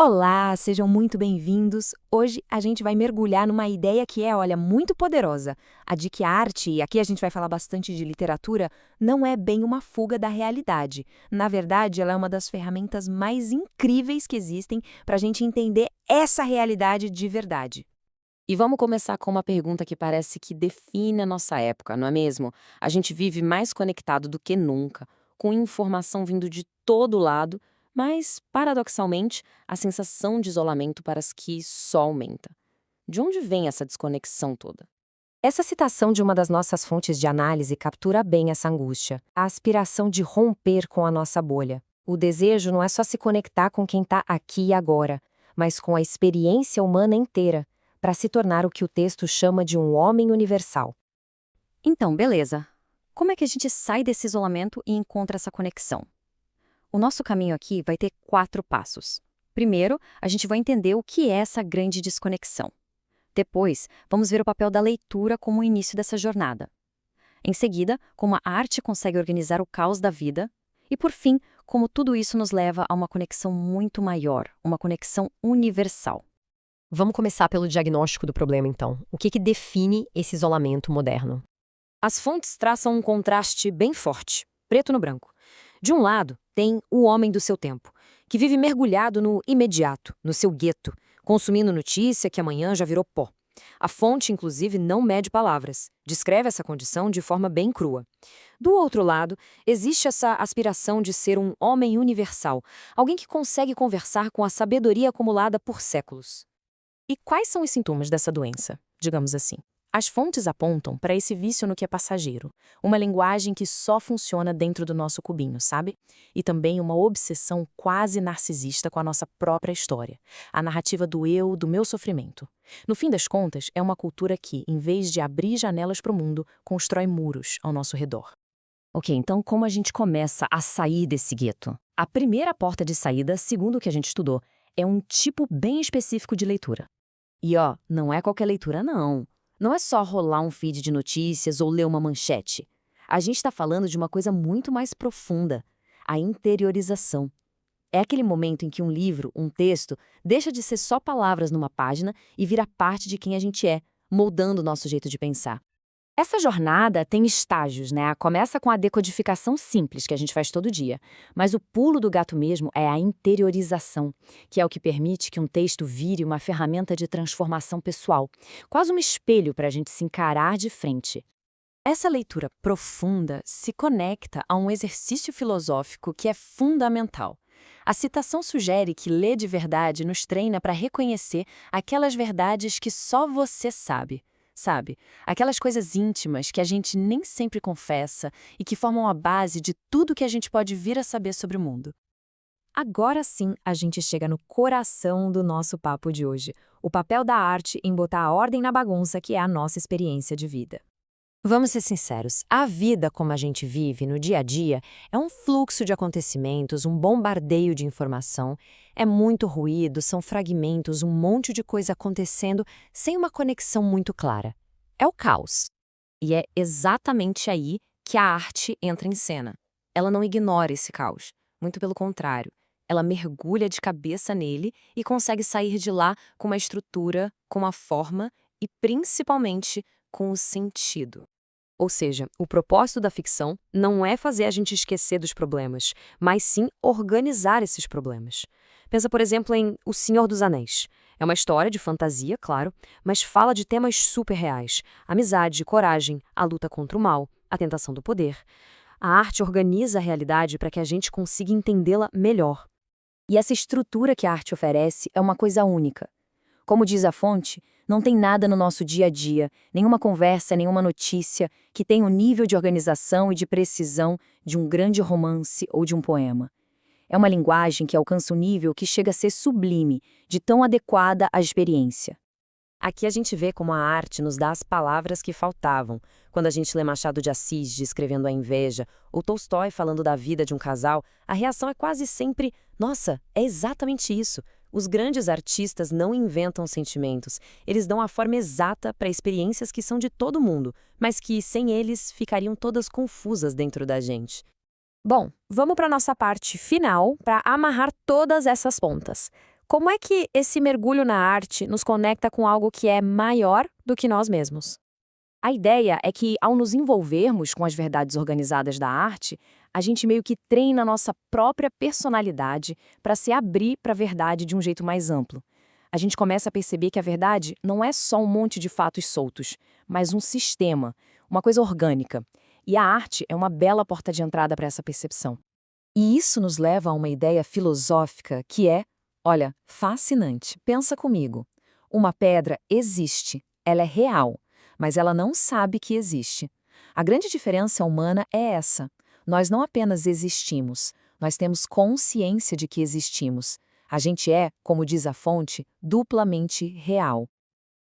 Olá, sejam muito bem-vindos. Hoje a gente vai mergulhar numa ideia que é, olha, muito poderosa, a de que a arte, e aqui a gente vai falar bastante de literatura, não é bem uma fuga da realidade. Na verdade, ela é uma das ferramentas mais incríveis que existem para a gente entender essa realidade de verdade. E vamos começar com uma pergunta que parece que define a nossa época, não é mesmo? A gente vive mais conectado do que nunca, com informação vindo de todo lado, mas, paradoxalmente, a sensação de isolamento parece que só aumenta. De onde vem essa desconexão toda? Essa citação de uma das nossas fontes de análise captura bem essa angústia, a aspiração de romper com a nossa bolha. O desejo não é só se conectar com quem está aqui e agora, mas com a experiência humana inteira, para se tornar o que o texto chama de um homem universal. Então, beleza. Como é que a gente sai desse isolamento e encontra essa conexão? O nosso caminho aqui vai ter 4 passos. Primeiro, a gente vai entender o que é essa grande desconexão. Depois, vamos ver o papel da leitura como o início dessa jornada. Em seguida, como a arte consegue organizar o caos da vida. E, por fim, como tudo isso nos leva a uma conexão muito maior, uma conexão universal. Vamos começar pelo diagnóstico do problema, então. O que define esse isolamento moderno? As fontes traçam um contraste bem forte, preto no branco. De um lado, tem o homem do seu tempo, que vive mergulhado no imediato, no seu gueto, consumindo notícia que amanhã já virou pó. A fonte, inclusive, não mede palavras, descreve essa condição de forma bem crua. Do outro lado, existe essa aspiração de ser um homem universal, alguém que consegue conversar com a sabedoria acumulada por séculos. E quais são os sintomas dessa doença, digamos assim? As fontes apontam para esse vício no que é passageiro, uma linguagem que só funciona dentro do nosso cubinho, sabe? E também uma obsessão quase narcisista com a nossa própria história, a narrativa do eu, do meu sofrimento. No fim das contas, é uma cultura que, em vez de abrir janelas para o mundo, constrói muros ao nosso redor. Ok, então como a gente começa a sair desse gueto? A primeira porta de saída, segundo o que a gente estudou, é um tipo bem específico de leitura. E não é qualquer leitura, não. Não é só rolar um feed de notícias ou ler uma manchete. A gente está falando de uma coisa muito mais profunda, a interiorização. É aquele momento em que um livro, um texto, deixa de ser só palavras numa página e vira parte de quem a gente é, moldando o nosso jeito de pensar. Essa jornada tem estágios, né? Começa com a decodificação simples, que a gente faz todo dia. Mas o pulo do gato mesmo é a interiorização, que é o que permite que um texto vire uma ferramenta de transformação pessoal, quase um espelho para a gente se encarar de frente. Essa leitura profunda se conecta a um exercício filosófico que é fundamental. A citação sugere que ler de verdade nos treina para reconhecer aquelas verdades que só você sabe. Sabe? Aquelas coisas íntimas que a gente nem sempre confessa e que formam a base de tudo que a gente pode vir a saber sobre o mundo. Agora sim, a gente chega no coração do nosso papo de hoje, o papel da arte em botar a ordem na bagunça que é a nossa experiência de vida. Vamos ser sinceros, a vida como a gente vive no dia a dia é um fluxo de acontecimentos, um bombardeio de informação, é muito ruído, são fragmentos, um monte de coisa acontecendo sem uma conexão muito clara. É o caos. E é exatamente aí que a arte entra em cena. Ela não ignora esse caos, muito pelo contrário. Ela mergulha de cabeça nele e consegue sair de lá com uma estrutura, com uma forma e, principalmente, com o sentido. Ou seja, o propósito da ficção não é fazer a gente esquecer dos problemas, mas sim organizar esses problemas. Pensa, por exemplo, em O Senhor dos Anéis. É uma história de fantasia, claro, mas fala de temas super reais: amizade, coragem, a luta contra o mal, a tentação do poder. A arte organiza a realidade para que a gente consiga entendê-la melhor. E essa estrutura que a arte oferece é uma coisa única. Como diz a fonte, não tem nada no nosso dia a dia, nenhuma conversa, nenhuma notícia, que tenha o nível de organização e de precisão de um grande romance ou de um poema. É uma linguagem que alcança um nível que chega a ser sublime, de tão adequada à experiência. Aqui a gente vê como a arte nos dá as palavras que faltavam. Quando a gente lê Machado de Assis descrevendo a inveja, ou Tolstói falando da vida de um casal, a reação é quase sempre: nossa, é exatamente isso. Os grandes artistas não inventam sentimentos, eles dão a forma exata para experiências que são de todo mundo, mas que, sem eles, ficariam todas confusas dentro da gente. Bom, vamos para a nossa parte final para amarrar todas essas pontas. Como é que esse mergulho na arte nos conecta com algo que é maior do que nós mesmos? A ideia é que, ao nos envolvermos com as verdades organizadas da arte, a gente meio que treina a nossa própria personalidade para se abrir para a verdade de um jeito mais amplo. A gente começa a perceber que a verdade não é só um monte de fatos soltos, mas um sistema, uma coisa orgânica. E a arte é uma bela porta de entrada para essa percepção. E isso nos leva a uma ideia filosófica que é, olha, fascinante. Pensa comigo. Uma pedra existe, ela é real, mas ela não sabe que existe. A grande diferença humana é essa. Nós não apenas existimos, nós temos consciência de que existimos. A gente é, como diz a fonte, duplamente real.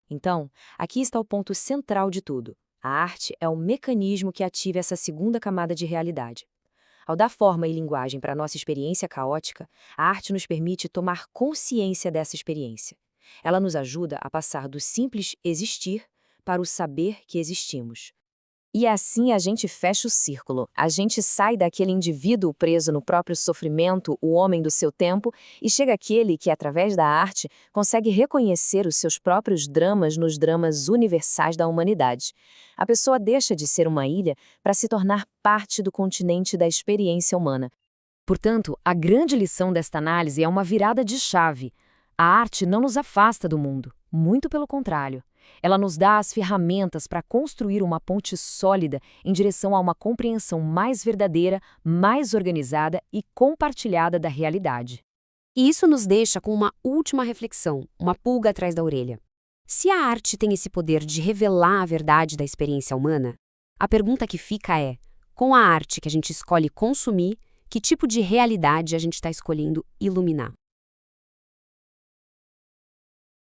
Então, aqui está o ponto central de tudo. A arte é o mecanismo que ativa essa segunda camada de realidade. Ao dar forma e linguagem para a nossa experiência caótica, a arte nos permite tomar consciência dessa experiência. Ela nos ajuda a passar do simples existir para o saber que existimos. E assim a gente fecha o círculo. A gente sai daquele indivíduo preso no próprio sofrimento, o homem do seu tempo, e chega aquele que, através da arte, consegue reconhecer os seus próprios dramas nos dramas universais da humanidade. A pessoa deixa de ser uma ilha para se tornar parte do continente da experiência humana. Portanto, a grande lição desta análise é uma virada de chave. A arte não nos afasta do mundo, muito pelo contrário. Ela nos dá as ferramentas para construir uma ponte sólida em direção a uma compreensão mais verdadeira, mais organizada e compartilhada da realidade. E isso nos deixa com uma última reflexão, uma pulga atrás da orelha. Se a arte tem esse poder de revelar a verdade da experiência humana, a pergunta que fica é: com a arte que a gente escolhe consumir, que tipo de realidade a gente está escolhendo iluminar?